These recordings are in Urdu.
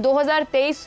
2023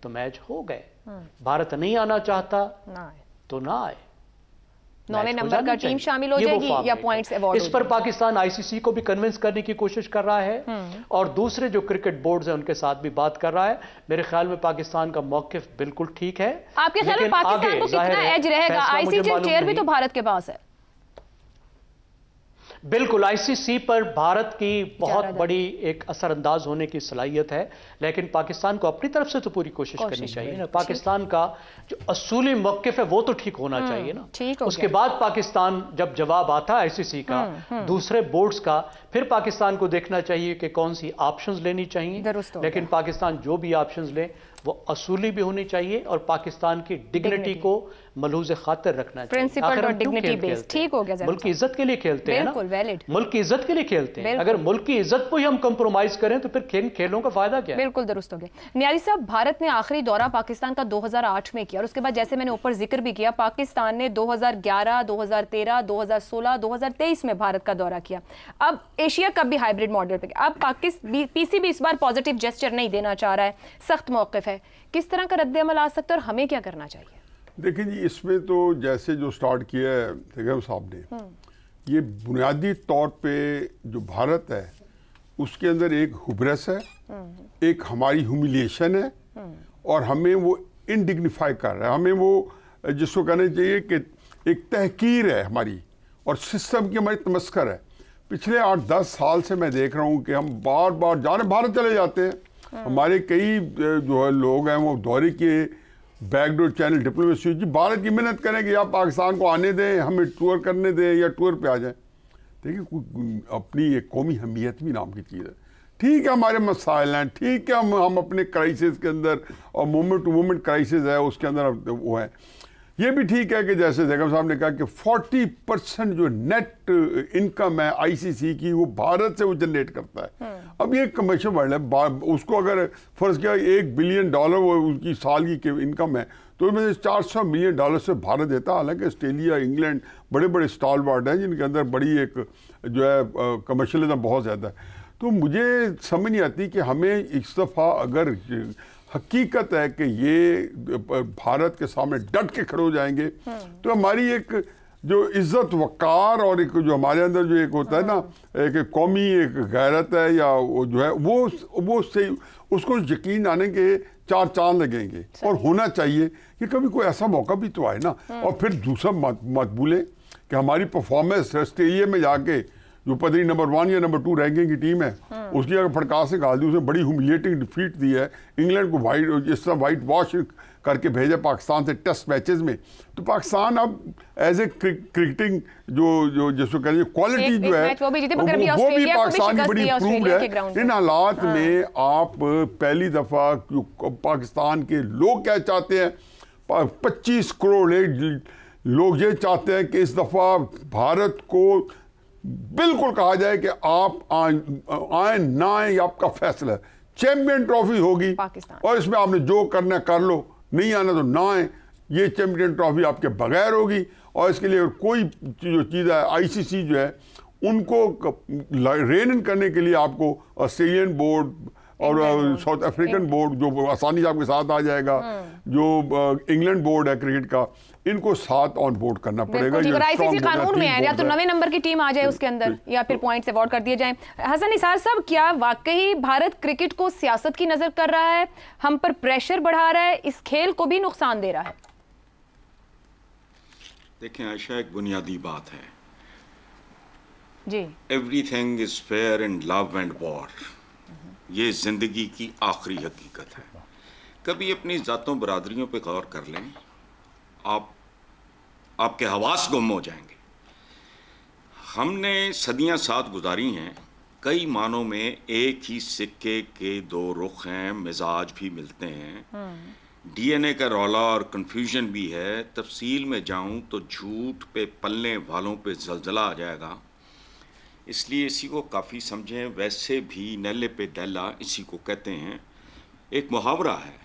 تو میچ ہو گئے. بھارت نہیں آنا چاہتا تو نہ آئے. 9ویں نمبر کا ٹیم شامل ہو جائے گی یا پوائنٹس ایوارڈ. اس پر پاکستان آئی سی سی کو بھی کنونس کرنے کی کوشش کر رہا ہے اور دوسرے جو کرکٹ بورڈز ہیں ان کے ساتھ بھی بات کر رہا ہے. میرے خیال میں پاکستان کا موقف بالکل ٹھیک ہے. آپ کے خیال میں پاکستان کو کتنا ایج رہے گا؟ آئی سی سی چیئر بھی تو بھارت کے پاس ہے. بالکل آئی سی سی پر بھارت کی بہت بڑی ایک اثر انداز ہونے کی صلاحیت ہے، لیکن پاکستان کو اپنی طرف سے تو پوری کوشش کرنی چاہیے نا. پاکستان کا جو اصولی موقف ہے وہ تو ٹھیک ہونا چاہیے نا. اس کے بعد پاکستان جب جواب آتا ہے آئی سی سی کا دوسرے بورڈز کا، پھر پاکستان کو دیکھنا چاہیے کہ کون سی آپشنز لینی چاہیے. لیکن پاکستان جو بھی آپشنز لے وہ اصولی بھی ہونی چاہیے اور پاکستان کی ڈگنیٹی کو ملحوظ خاطر رکھنا چاہیے. پرنسپل اور ڈگنیٹی بیس. ٹھیک ہو گیا. ملک کی عزت کے لیے کھیلتے ہیں نا. ملک کی عزت کے لیے کھیلتے ہیں. اگر ملک کی عزت کو ہی ہم کمپرومائز کریں تو پھر کھیلوں کا فائدہ کیا ہے؟ بالکل درست ہو گیا. نیازی صاحب، بھارت نے آخری دورہ پاکستان کا 2008 میں کیا اور اس کے بعد جیسے میں نے اوپر ذکر بھی کیا پاکستان نے 2011 2013 2016 2023 میں بھارت کا دورہ کیا. اب ایشیا کپ بھی ہائیبریڈ ماڈل پہ. اب پی سی بھی اس بار پازیٹیو جیسچر نہیں دینا چاہ رہا ہے، سخت موقف ہے. کس طرح کا رد عمل آ سکتا ہے اور ہمیں کیا کرنا چاہیے؟ دیکھیں جی، اس میں تو جیسے جو سٹارٹ کیا ہے بیگم صاحب نے، یہ بنیادی طور پہ جو بھارت ہے اس کے اندر ایک ہبرس ہے، ایک ہماری ہیوملیشن ہے اور ہمیں وہ انڈگنیفائی کر رہا ہے. ہمیں وہ جس کو کہنا چاہیے کہ ایک تحقیر ہے ہماری اور سسٹم کی ہماری تمسخر ہے. پچھلے 8-10 سال سے میں دیکھ رہا ہوں کہ ہم بار بار بھارت چلے جاتے ہیں. ہمارے کئی جو ہے لوگ ہیں وہ دورے کے بیک ڈور چینل ڈپلومیسی جی بھارت کی محنت کریں کہ آپ پاکستان کو آنے دیں، ہمیں ٹور کرنے دیں یا ٹور پہ آ جائیں. دیکھیں اپنی ایک قومی حمیت بھی نام کی چیز ہے. ٹھیک ہے ہمارے مسائل ہیں، ٹھیک ہے ہم اپنے کرائسس کے اندر اور مومنٹ ٹو مومنٹ کرائسس ہے اس کے اندر وہ ہے. یہ بھی ٹھیک ہے کہ جیسے بیگم صاحب نے کہا کہ 40% جو نیٹ انکم ہے آئی سی سی کی وہ بھارت سے وہ جنریٹ کرتا ہے. اب یہ کمرشل ورلڈ ہے، اس کو اگر فرض کیا $1 بلین وہ ان کی سال کی انکم ہے تو ان میں سے $400 ملین سے بھارت دیتا ہے. حالانکہ آسٹریلیا انگلینڈ بڑے بڑے اسٹالورٹ ہیں جن کے اندر بڑی ایک جو ہے کمرشلزم بہت زیادہ ہے. تو مجھے سمجھ نہیں آتی کہ ہمیں اس دفعہ اگر حقیقت ہے کہ یہ بھارت کے سامنے ڈٹ کے کھڑے ہو جائیں گے تو ہماری ایک جو عزت وقار اور ایک جو ہمارے اندر جو ایک ہوتا ہے نا ایک قومی ایک غیرت ہے یا وہ جو ہے وہ سے اس کو یقین آنے کے 4 چاند لگیں گے. اور ہونا چاہیے کہ کبھی کوئی ایسا موقع بھی تو آئے نا. اور پھر دوسرا مت بھولیں کہ ہماری پرفارمنس آسٹریلیا میں جا کے جو پتری نمبر 1 یا نمبر 2 رینکنگ کی ٹیم ہے اس کی اگر پھڑکا سے نکال دی، اس نے بڑی ہیوملیٹنگ ڈیفیٹ دی ہے. انگلینڈ کو اس طرح وائٹ واش کر کے بھیجا پاکستان سے ٹیسٹ میچز میں. تو پاکستان اب ایز اے کرکٹنگ جو جس کو کہتے ہیں کوالٹی جو ہے وہ بھی پاکستان کی بڑی امپرووڈ ہے. ان حالات میں آپ پہلی دفعہ پاکستان کے لوگ کیا چاہتے ہیں، 25 کروڑ لوگ یہ چاہتے ہیں کہ اس دفعہ بھارت کو بالکل کہا جائے کہ آپ آئیں نہ آئیں یہ آپ کا فیصلہ ہے. چیمپئن ٹرافی ہوگی اور اس میں آپ نے جو کرنا کر لو، نہیں آنا تو نہ آئیں. یہ چیمپئن ٹرافی آپ کے بغیر ہوگی اور اس کے لیے کوئی جو چیز ہے آئی سی سی جو ہے ان کو رین ان کرنے کے لیے آپ کو آسٹریلین بورڈ اور ساؤتھ افریقن بورڈ جو آسانی سے آپ کے ساتھ آ جائے گا، جو انگلینڈ بورڈ ہے کرکٹ کا، ان کو ساتھ آن بورڈ کرنا پڑے گا. اگر آئی سی سی قانون میں ہے یا تو 9ویں نمبر کی ٹیم آ جائے اس کے اندر یا پھر پوائنٹس ایوارڈ کر دیے جائیں. حسن نثار صاحب، کیا واقعی بھارت کرکٹ کو سیاست کی نظر کر رہا ہے، ہم پر پریشر بڑھا رہا ہے، اس کھیل کو بھی نقصان دے رہا ہے؟ دیکھیں عائشہ، ایک بنیادی بات ہے جی، everything is fair in love and war. یہ زندگی کی آخری حقیقت ہے. کبھی اپنی ذاتوں برادریوں پہ غور کر لیں، آپ کے حواس گم ہو جائیں گے. ہم نے صدیاں ساتھ گزاری ہیں، کئی معنوں میں ایک ہی سکے کے 2 رخ ہیں، مزاج بھی ملتے ہیں، ڈی این اے کا رولا اور کنفیوژن بھی ہے. تفصیل میں جاؤں تو جھوٹ پہ پلنے والوں پہ زلزلہ آ جائے گا، اس لیے اسی کو کافی سمجھیں. ویسے بھی نیلے پہ دیلا اسی کو کہتے ہیں. ایک محاورہ ہے،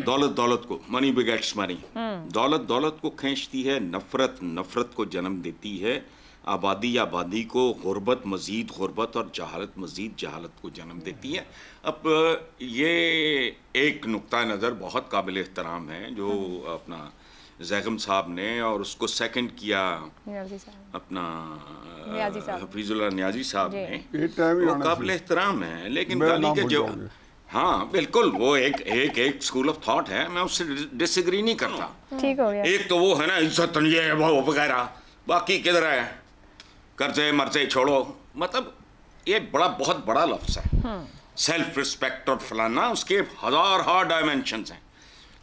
دولت کو، منی بگیٹس منی. دولت کو کھینچتی ہے، نفرت کو جنم دیتی ہے. آبادی کو غربت مزید غربت اور جہالت مزید جہالت کو جنم دیتی ہے. اب یہ ایک نقطہ نظر بہت قابل احترام ہے جو اپنا زیغم صاحب نے، اور اس کو سیکنڈ کیا اپنا حفیظ اللہ نیازی صاحب نے، وہ قابل احترام ہے. لیکن گالی کے جو ہاں بالکل وہ ایک اسکول آف تھاٹ ہے، میں اس سے ڈس ایگری نہیں کرتا. ٹھیک ہو گیا. ایک تو وہ ہے نا عزت یہ وہ وغیرہ، باقی کدھر ہے قرضے مرضے چھوڑو، مطلب یہ بہت بڑا لفظ ہے. سیلف رسپیکٹ اور فلانا، اس کے ہزار ڈائمینشنز ہیں.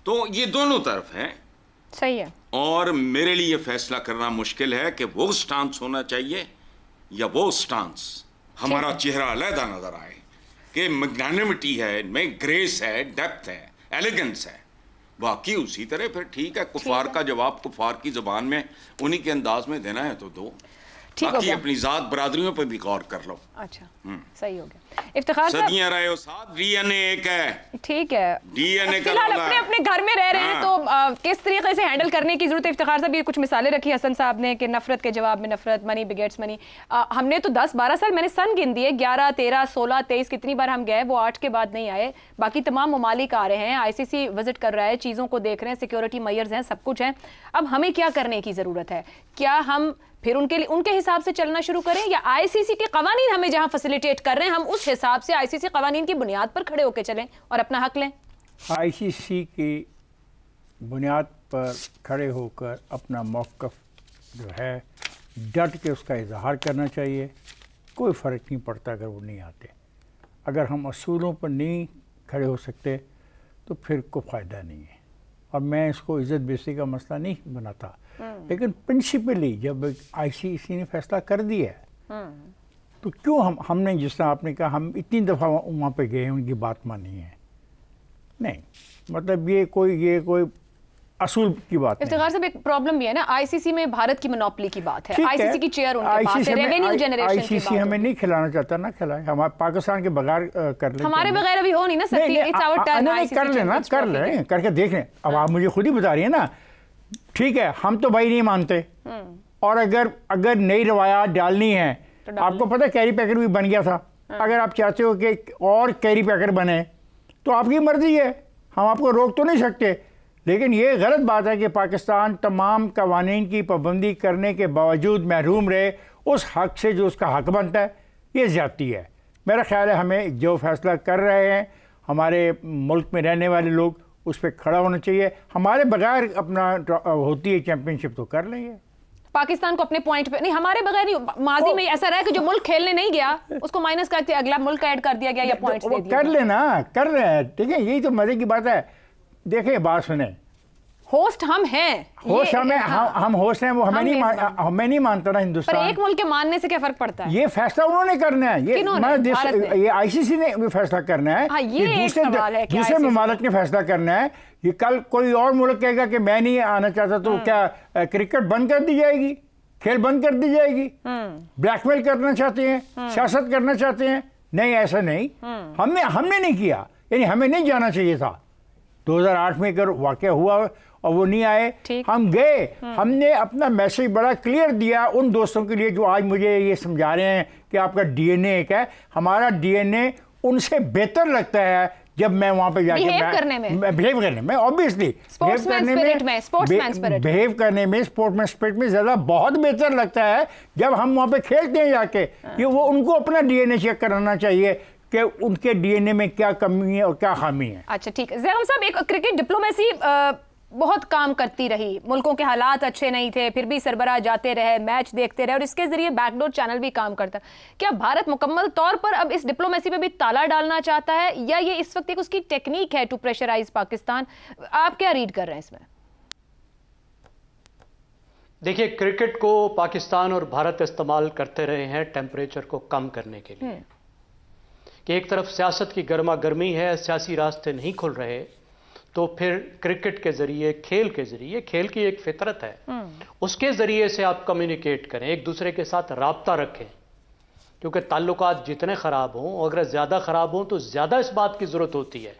تو یہ دونوں طرف ہیں. صحیح ہے. اور میرے لیے یہ فیصلہ کرنا مشکل ہے کہ وہ سٹانس ہونا چاہیے یا وہ سٹانس ہمارا چہرہ علیحدہ نظر آئے کہ میگنانیمٹی ہے، ان میں گریس ہے، ڈیپتھ ہے، ایلیگنس ہے. باقی اسی طرح پھر ٹھیک ہے، کفار کا جواب کفار کی زبان میں انہی کے انداز میں دینا ہے تو دو. باقی اپنی ذات برادریوں پہ بھی غور کر لو. اچھا صحیح ہو گیا. افتخار صاحب صدیاں رہے ہو ساتھ، ڈی این اے ایک ہے. ٹھیک ہے، ڈی این اے فی الحال اپنے گھر میں رہ رہے ہیں تو کس طریقے سے ہینڈل کرنے کی ضرورت ہے. افتخار صاحب یہ کچھ مثالیں رکھی حسن صاحب نے کہ نفرت کے جواب میں نفرت، منی بگیٹس منی. ہم نے تو 10-12 سال میں نے سن گن دیے، 11 13 16 23 کتنی بار ہم گئے، وہ 8 کے بعد نہیں آئے. باقی تمام ممالک آ رہے ہیں، آئی سی سی وزٹ کر رہا ہے، چیزوں کو دیکھ رہے ہیں، سیکیورٹی میئرز ہیں، سب کچھ ہے. اب ہمیں کیا کرنے کی ضرورت ہے؟ کیا ہم پھر ان کے حساب سے چلنا شروع کریں، یا آئی سی سی کے قوانین ہمیں جہاں فیسیلیٹیٹ کر رہے ہیں ہم اس حساب سے آئی سی سی قوانین کی بنیاد پر کھڑے ہو کے چلیں اور اپنا حق لیں؟ آئی سی سی کی بنیاد پر کھڑے ہو کر اپنا موقف جو ہے ڈٹ کے اس کا اظہار کرنا چاہیے. کوئی فرق نہیں پڑتا اگر وہ نہیں آتے. اگر ہم اصولوں پر نہیں کھڑے ہو سکتے تو پھر کوئی فائدہ نہیں ہے. اور میں اس کو عزت بیسی کا مسئلہ نہیں بناتا، لیکن پرنسپلی جب آئی سی سی نے فیصلہ کر دیا ہے تو کیوں ہم نے، جس طرح آپ نے کہا، ہم اتنی دفعہ وہاں پہ گئے ان کی بات مانی ہے؟ نہیں، مطلب یہ کوئی اصول کی بات نہیں. افتخار صاحب ایک پرابلم بھی ہے نا، آئی سی سی میں بھارت کی منوپلی کی بات ہے، آئی سی سی کی چیئر ان کے پاس ہے، ریونیو جنریشن کی بات ہے. آئی سی سی ہمیں نہیں کھلانا چاہتا، نہ کھلائے. ہمارے پاکستان کے بغیر کر لیں، ہمارے بغیر ابھی ہو نہیں نا سکتی. It's our turn. کر لینا، کر لیں، کر کے دیکھ لیں. اب آپ مجھے خود ہی بتا رہی ہیں نا. ٹھیک ہے، ہم تو بھائی نہیں مانتے، اور اگر نئی روایات ڈالنی ہے، آپ کو پتہ کیری پیکر بھی بن گیا تھا. اگر آپ چاہتے ہو کہ اور کیری پیکر بنے تو آپ کی مرضی ہے، ہم آپ کو روک تو نہیں سکتے. لیکن یہ غلط بات ہے کہ پاکستان تمام قوانین کی پابندی کرنے کے باوجود محروم رہے اس حق سے جو اس کا حق بنتا ہے. یہ زیادتی ہے. میرا خیال ہے ہمیں جو فیصلہ کر رہے ہیں ہمارے ملک میں رہنے والے لوگ، اس پہ کھڑا ہونا چاہیے. ہمارے بغیر اپنا ہوتی ہے چیمپئن شپ تو کر لیں گے. پاکستان کو اپنے پوائنٹ پہ نہیں، ہمارے بغیر نہیں. ماضی میں ایسا رہا کہ جو ملک کھیلنے نہیں گیا اس کو مائنس کر کے اگلا ملک ایڈ کر دیا گیا یا پوائنٹس دے دیے. کر لینا، کر رہے ہیں. ٹھیک ہے، یہی تو مزے کی بات ہے. دیکھیں بات سنیں، ہوسٹ ہم ہیں، ہوسٹ ہم ہوسٹ ہیں، وہ ہمیں نہیں مانتا نا ہندوستان. پر ایک ملک کے ماننے سے کیا فرق پڑتا ہے؟ یہ فیصلہ انہوں نے کرنا ہے، یہ آئی سی سی نے فیصلہ کرنا ہے. دوسرے ممالک نے فیصلہ کرنا ہے. یہ کل کوئی اور ملک کہے گا کہ میں نہیں آنا چاہتا تو کیا کرکٹ بند کر دی جائے گی، کھیل بند کر دی جائے گی؟ بلیک میل کرنا چاہتے ہیں، سیاست کرنا چاہتے ہیں؟ نہیں، ایسا نہیں. ہم نے نہیں کیا، یعنی ہمیں نہیں جانا چاہیے تھا. 2008 میں اگر واقعہ ہوا اور وہ نہیں آئے، ہم گئے. ہم نے اپنا میسیج بڑا کلیئر دیا ان دوستوں کے لیے جو آج مجھے یہ سمجھا رہے ہیں کہ آپ کا ڈی این اے ایک ہے. ہمارا ڈی این اے ان سے بہتر لگتا ہے جب میں وہاں پہ جا کے بہیو کرنے میں اوبیسلی بہیو کرنے میں اسپورٹ مین اسپرٹ میں زیادہ بہت بہتر لگتا ہے جب ہم وہاں پہ کھیلتے ہیں جا کے. یہ وہ ان کو اپنا ڈی این اے چیک کرانا چاہیے کہ ان کے ڈی این اے میں کیا کمی ہے اور کیا خامی ہے. اچھا ٹھیک ہے. زیغم صاحب، ایک کرکٹ ڈپلومیسی بہت کام کرتی رہی، ملکوں کے حالات اچھے نہیں تھے پھر بھی سربراہ جاتے رہے، میچ دیکھتے رہے، اور اس کے ذریعے بیک ڈور چینل بھی کام کرتا. کیا بھارت مکمل طور پر اب اس ڈپلومیسی پہ بھی تالا ڈالنا چاہتا ہے، یا یہ اس وقت ایک اس کی ٹیکنیک ہے ٹو پریشرائز پاکستان؟ آپ کیا ریڈ کر رہے ہیں اس میں؟ دیکھیے، کرکٹ کو پاکستان اور بھارت استعمال کرتے رہے ہیں ٹیمپریچر کو کم کرنے کے لیے. کہ ایک طرف سیاست کی گرما گرمی ہے، سیاسی راستے نہیں کھل رہے، تو پھر کرکٹ کے ذریعے، کھیل کے ذریعے، کھیل کی ایک فطرت ہے، اس کے ذریعے سے آپ کمیونیکیٹ کریں، ایک دوسرے کے ساتھ رابطہ رکھیں. کیونکہ تعلقات جتنے خراب ہوں، اگر زیادہ خراب ہوں تو زیادہ اس بات کی ضرورت ہوتی ہے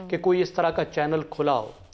کہ کوئی اس طرح کا چینل کھلا ہو.